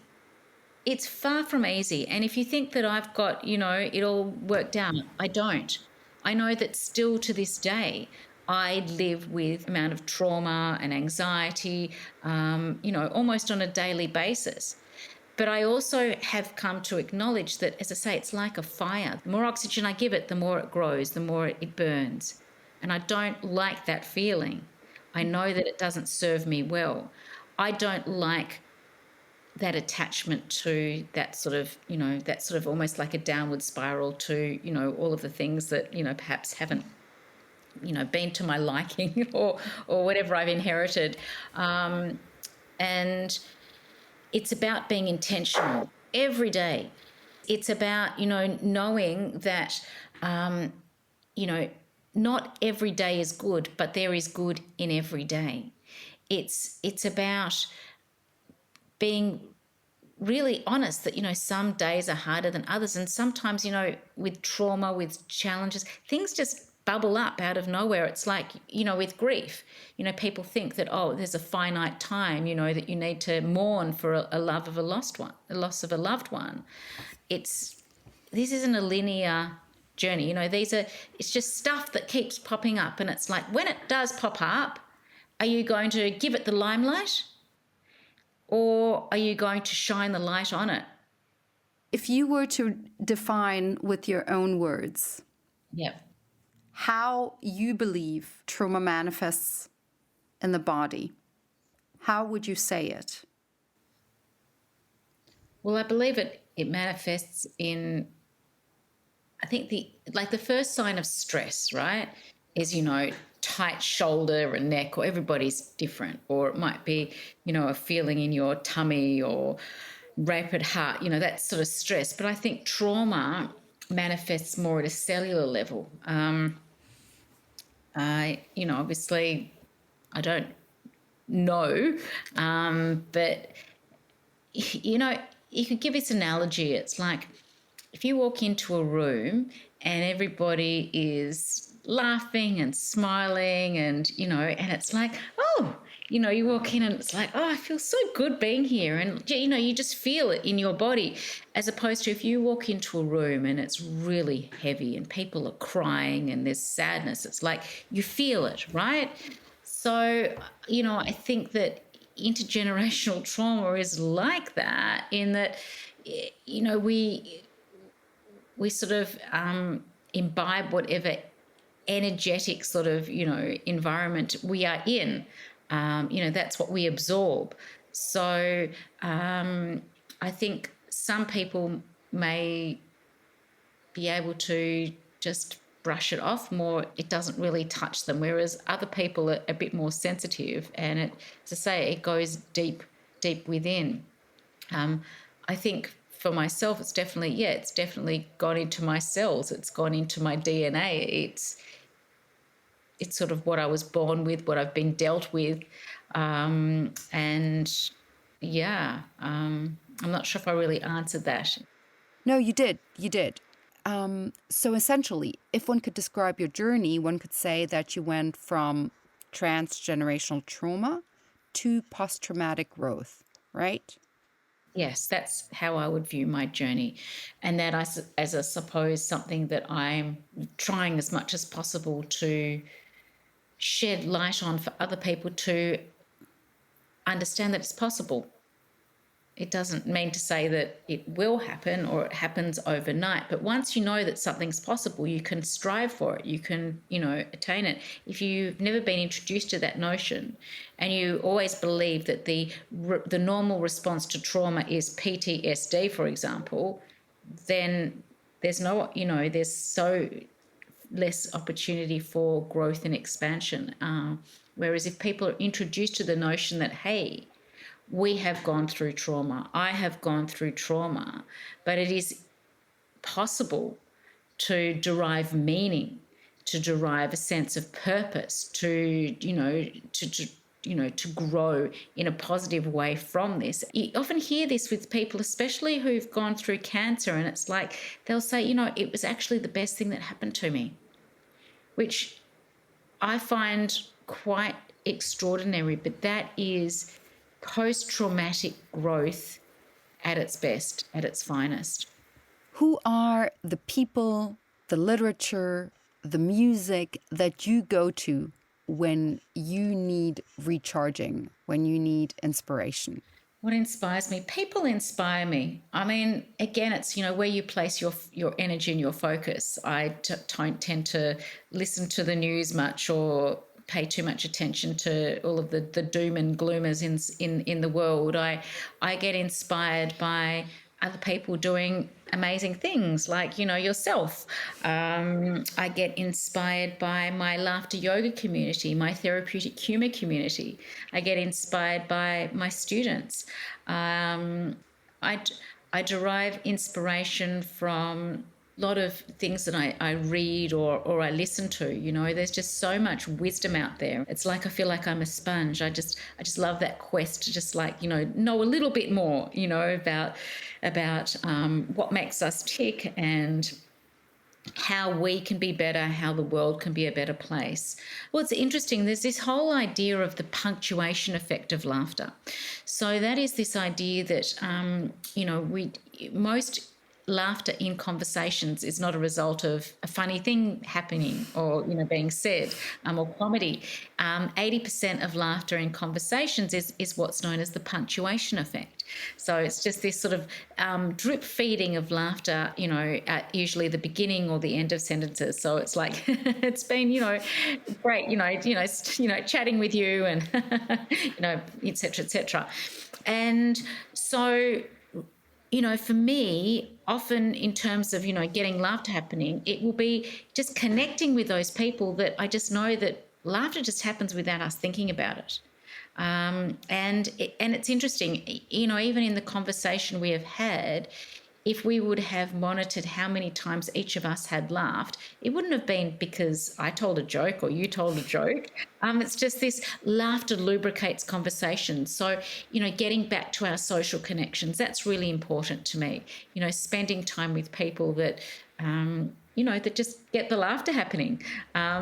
It's far from easy. And if you think that I've got, it all worked out, I don't. I know that still to this day, I live with amount of trauma and anxiety, almost on a daily basis. But I also have come to acknowledge that, as I say, it's like a fire. The more oxygen I give it, the more it grows, the more it burns. And I don't like that feeling. I know that it doesn't serve me well. I don't like that attachment to that sort of almost like a downward spiral to, all of the things that, perhaps haven't, been to my liking or whatever I've inherited. And it's about being intentional every day. It's about, knowing that, not every day is good, but there is good in every day. It's about being really honest that, some days are harder than others. And sometimes, with trauma, with challenges, things just bubble up out of nowhere. It's like, with grief, people think that, there's a finite time, that you need to mourn for a loss of a loved one. This isn't a linear journey. It's just stuff that keeps popping up. And it's like, when it does pop up, are you going to give it the limelight? Or are you going to shine the light on it? If you were to define with your own words, how you believe trauma manifests in the body, how would you say it? Well, I believe it manifests in, I think the first sign of stress, right, is, tight shoulder and neck, or everybody's different, or it might be, a feeling in your tummy or rapid heart, that sort of stress. But I think trauma manifests more at a cellular level. Obviously I don't know, but, you could give this analogy. It's like if you walk into a room and everybody is laughing and smiling and, and it's like, you walk in and it's like, I feel so good being here. And, you just feel it in your body, as opposed to if you walk into a room and it's really heavy and people are crying and there's sadness, it's like you feel it, right? So, I think that intergenerational trauma is like that, in that, we sort of imbibe whatever energetic sort of, environment we are in. That's what we absorb. So I think some people may be able to just brush it off more. It doesn't really touch them, whereas other people are a bit more sensitive, and it goes deep within. I think for myself, it's definitely gone into my cells. It's gone into my DNA. It's sort of what I was born with, what I've been dealt with. I'm not sure if I really answered that. No, you did. So essentially, if one could describe your journey, one could say that you went from transgenerational trauma to post-traumatic growth, right? Yes, that's how I would view my journey. And that as I suppose something that I'm trying as much as possible to shed light on for other people to understand that it's possible. It doesn't mean to say that it will happen or it happens overnight, but once you know that something's possible, you can strive for it, you can, attain it. If you've never been introduced to that notion and you always believe that the normal response to trauma is PTSD, for example, then there's so less opportunity for growth and expansion. Whereas if people are introduced to the notion that, hey, we have gone through trauma, I have gone through trauma, but it is possible to derive meaning, to derive a sense of purpose, to to grow in a positive way from this. You often hear this with people, especially who've gone through cancer, and it's like they'll say, it was actually the best thing that happened to me, which I find quite extraordinary, but that is post-traumatic growth at its best, at its finest. Who are the people, the literature, the music that you go to when you need recharging, when you need inspiration? What inspires me? People inspire me. I mean, again, it's, where you place your energy and your focus. I don't tend to listen to the news much or pay too much attention to all of the doom and gloomers in the world. I get inspired by other people doing amazing things like, yourself. I get inspired by my laughter yoga community, my therapeutic humor community. I get inspired by my students. I derive inspiration from a lot of things that I read or I listen to. There's just so much wisdom out there. It's like I feel like I'm a sponge. I just love that quest to just know a little bit more, about what makes us tick and how we can be better, how the world can be a better place. Well, it's interesting. There's this whole idea of the punctuation effect of laughter. So that is this idea that, most laughter in conversations is not a result of a funny thing happening or being said, or comedy. 80% of laughter in conversations is what's known as the punctuation effect. So it's just this sort of drip feeding of laughter, at usually the beginning or the end of sentences. So it's like it's been great, chatting with you and et cetera. And so for me, often in terms of, getting laughter happening, it will be just connecting with those people that I just know that laughter just happens without us thinking about it. And it's interesting, even in the conversation we have had, if we would have monitored how many times each of us had laughed, it wouldn't have been because I told a joke or you told a joke. It's just this laughter lubricates conversations. So, getting back to our social connections, that's really important to me. Spending time with people that, that just get the laughter happening.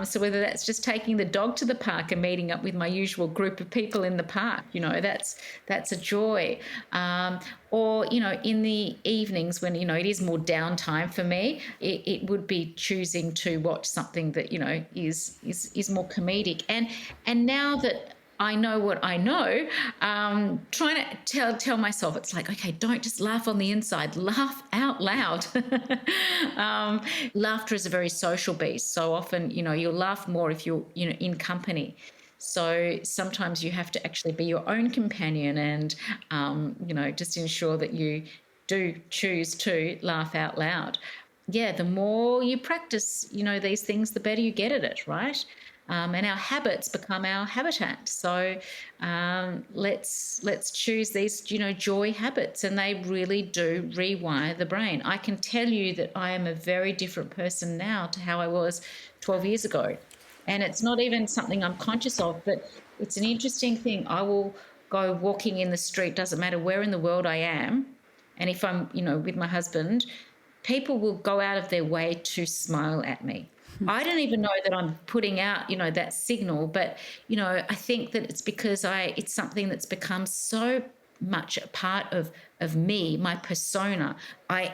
So whether that's just taking the dog to the park and meeting up with my usual group of people in the park, that's a joy. Or, in the evenings when, it is more downtime for me, it would be choosing to watch something that, is more comedic. And now that I know what I know, trying to tell myself, it's like, okay, don't just laugh on the inside, laugh out loud. Laughter is a very social beast. So often, you'll laugh more if you're, in company. So sometimes you have to actually be your own companion and, just ensure that you do choose to laugh out loud. Yeah, the more you practice, these things, the better you get at it, right? And our habits become our habitat. So let's choose these, joy habits, and they really do rewire the brain. I can tell you that I am a very different person now to how I was 12 years ago. And it's not even something I'm conscious of, but it's an interesting thing. I will go walking in the street, doesn't matter where in the world I am. And if I'm, with my husband, people will go out of their way to smile at me. I don't even know that I'm putting out, that signal, but, I think that it's because it's something that's become so much a part of me, my persona. I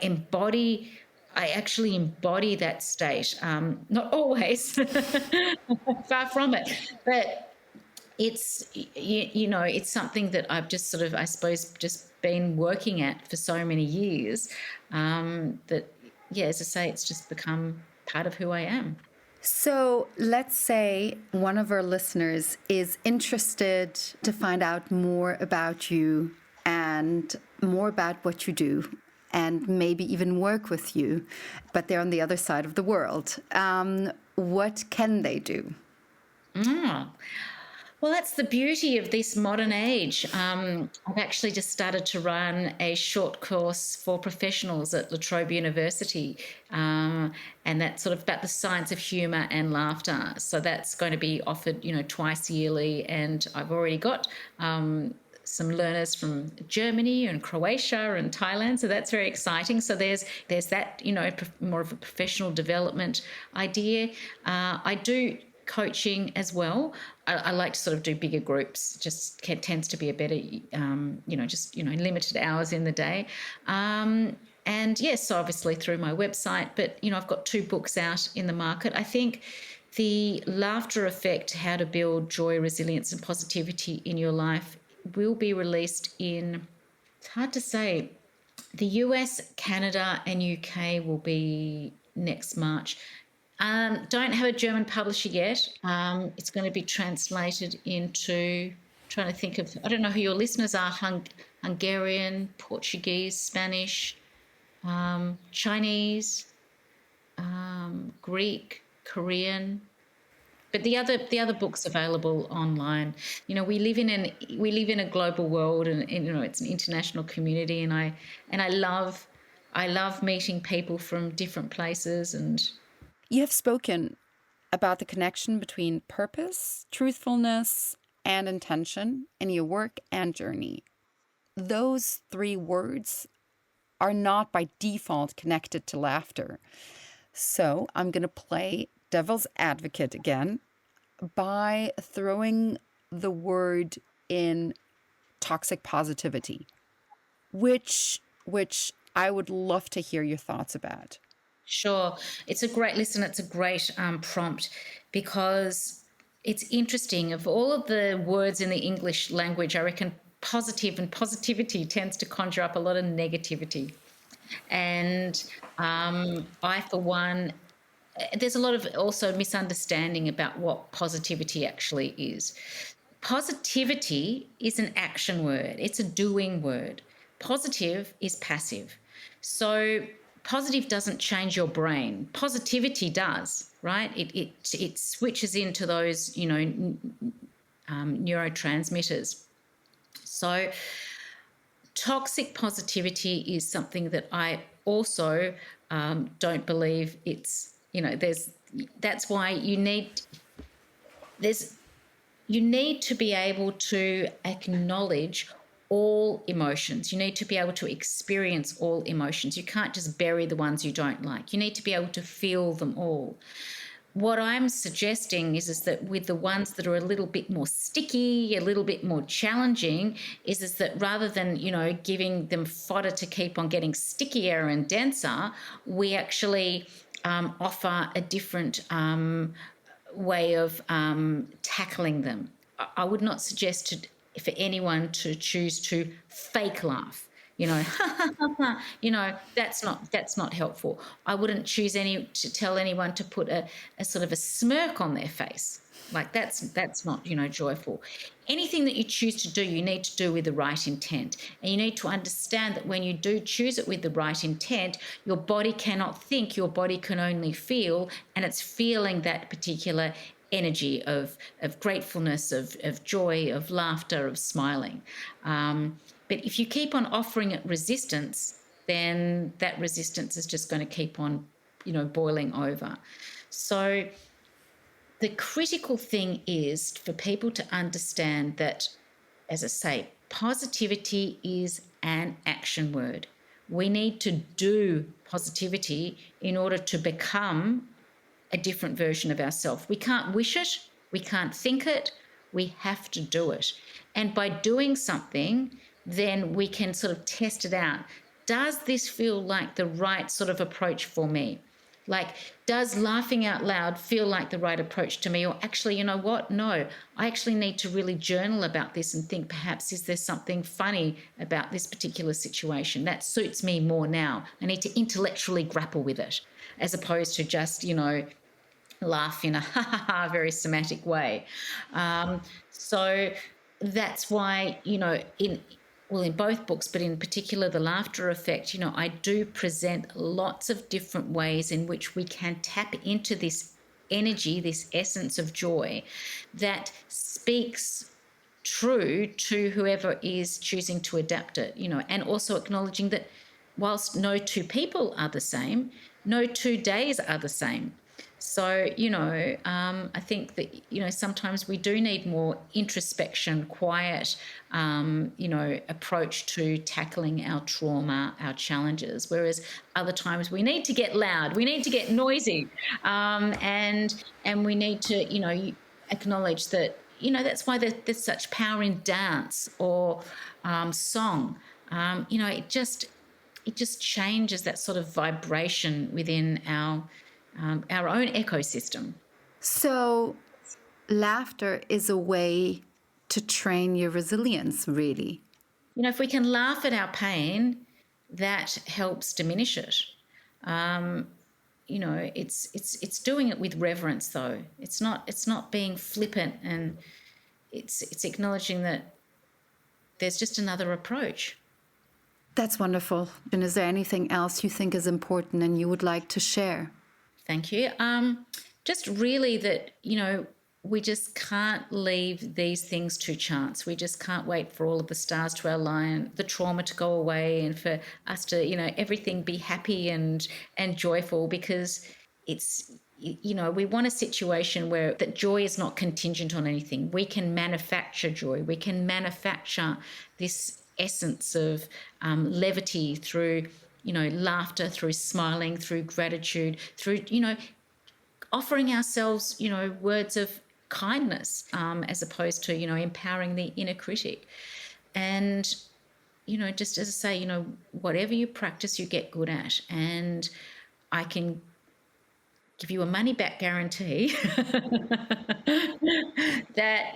actually embody that state. Not always, far from it, but it's, it's something that I've just sort of, I suppose, just been working at for so many years, that, as I say, it's just become part of who I am. So let's say one of our listeners is interested to find out more about you and more about what you do, and maybe even work with you, but they're on the other side of the world. What can they do? Well, that's the beauty of this modern age. I've actually just started to run a short course for professionals at La Trobe University, and that's sort of about the science of humour and laughter. So that's going to be offered, twice yearly, and I've already got some learners from Germany and Croatia and Thailand, so that's very exciting. So there's that, more of a professional development idea. I do coaching as well. I like to sort of do bigger groups. Just tends to be a better, limited hours in the day. And yes, obviously through my website, but I've got 2 books out in the market. I think the Laughter Effect: How to Build Joy, Resilience, and Positivity in Your Life will be released in, it's hard to say, the US, Canada, and UK will be next March. Don't have a German publisher yet. It's going to be translated into, trying to think of, I don't know who your listeners are, Hungarian, Portuguese, Spanish, Chinese, Greek, Korean. But the other books available online. We live in a global world, and it's an international community, and I love meeting people from different places. And You have spoken about the connection between purpose, truthfulness, and intention in your work and journey. Those 3 words are not by default connected to laughter. So I'm going to play devil's advocate again by throwing the word in toxic positivity, which I would love to hear your thoughts about. Sure. It's a great prompt, because it's interesting. Of all of the words in the English language, I reckon positive and positivity tends to conjure up a lot of negativity. And I, for one, there's a lot of also misunderstanding about what positivity actually is. Positivity is an action word. It's a doing word. Positive is passive. So positive doesn't change your brain. Positivity does, right? It switches into those, neurotransmitters. So toxic positivity is something that I also don't believe it's, that's why you need to be able to acknowledge all emotions. You need to be able to experience all emotions. You can't just bury the ones you don't like. You need to be able to feel them all. What I'm suggesting is that with the ones that are a little bit more sticky, a little bit more challenging, is that rather than, giving them fodder to keep on getting stickier and denser, we actually offer a different way of tackling them. I would not suggest for anyone to choose to fake laugh. That's not helpful. I wouldn't choose to tell anyone to put a sort of a smirk on their face. Like that's not, joyful. Anything that you choose to do, you need to do with the right intent. And you need to understand that when you do choose it with the right intent, your body cannot think, your body can only feel, and it's feeling that particular energy of gratefulness, of joy, of laughter, of smiling. But if you keep on offering it resistance, then that resistance is just going to keep on, boiling over. So the critical thing is for people to understand that, as I say, positivity is an action word. We need to do positivity in order to become a different version of ourselves. We can't wish it, we can't think it, we have to do it. And by doing something, then we can sort of test it out. Does this feel like the right sort of approach for me? Like, does laughing out loud feel like the right approach to me? Or actually, you know what? No, I actually need to really journal about this and think, perhaps, is there something funny about this particular situation that suits me more now? I need to intellectually grapple with it, as opposed to just, laugh in a very somatic way. So that's why, in both books, but in particular the Laughter Effect, I do present lots of different ways in which we can tap into this energy, this essence of joy that speaks true to whoever is choosing to adapt it, and also acknowledging that whilst no two people are the same, no 2 days are the same. So, I think that, sometimes we do need more introspection, quiet, approach to tackling our trauma, our challenges, whereas other times we need to get loud, we need to get noisy, and we need to, acknowledge that, that's why there's such power in dance or song. It just changes that sort of vibration within our own ecosystem. So laughter is a way to train your resilience, really. If we can laugh at our pain, that helps diminish it. It's doing it with reverence, though. It's not being flippant, and it's acknowledging that there's just another approach. That's wonderful. And is there anything else you think is important and you would like to share? Thank you. Just really that, we just can't leave these things to chance. We just can't wait for all of the stars to align, the trauma to go away, and for us to, everything be happy and joyful, because it's, we want a situation where that joy is not contingent on anything. We can manufacture joy. We can manufacture this essence of levity through, laughter, through smiling, through gratitude, through, offering ourselves, words of kindness, as opposed to, empowering the inner critic. And, just as I say, whatever you practice, you get good at. And I can give you a money back guarantee that,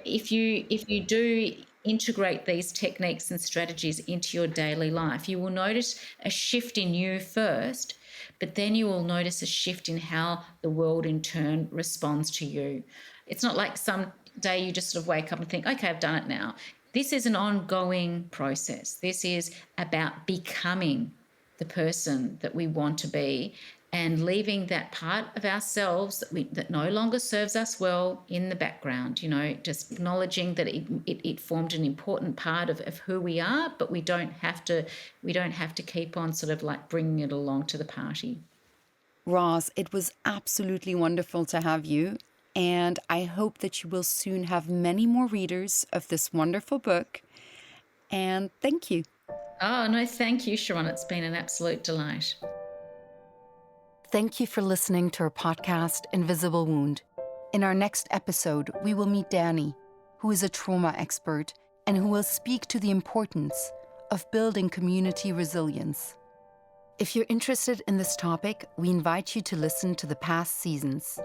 if you do integrate these techniques and strategies into your daily life, you will notice a shift in you first, but then you will notice a shift in how the world in turn responds to you. It's not like some day you just sort of wake up and think, okay, I've done it now. This is an ongoing process. This is about becoming the person that we want to be, and leaving that part of ourselves that no longer serves us well in the background, just acknowledging that it formed an important part of who we are, but we don't have to keep on sort of like bringing it along to the party. Roz, it was absolutely wonderful to have you. And I hope that you will soon have many more readers of this wonderful book. And thank you. Oh, no, thank you, Sharon. It's been an absolute delight. Thank you for listening to our podcast, Invisible Wound. In our next episode, we will meet Danny, who is a trauma expert and who will speak to the importance of building community resilience. If you're interested in this topic, we invite you to listen to the past seasons.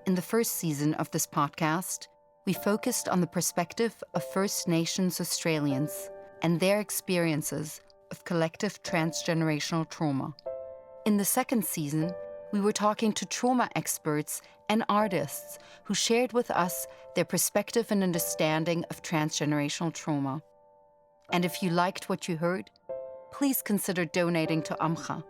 In the first season of this podcast, we focused on the perspective of First Nations Australians and their experiences of collective transgenerational trauma. In the second season, we were talking to trauma experts and artists who shared with us their perspective and understanding of transgenerational trauma. And if you liked what you heard, please consider donating to AMCHA.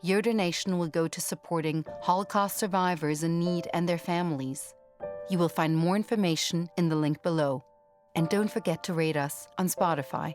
Your donation will go to supporting Holocaust survivors in need and their families. You will find more information in the link below. And don't forget to rate us on Spotify.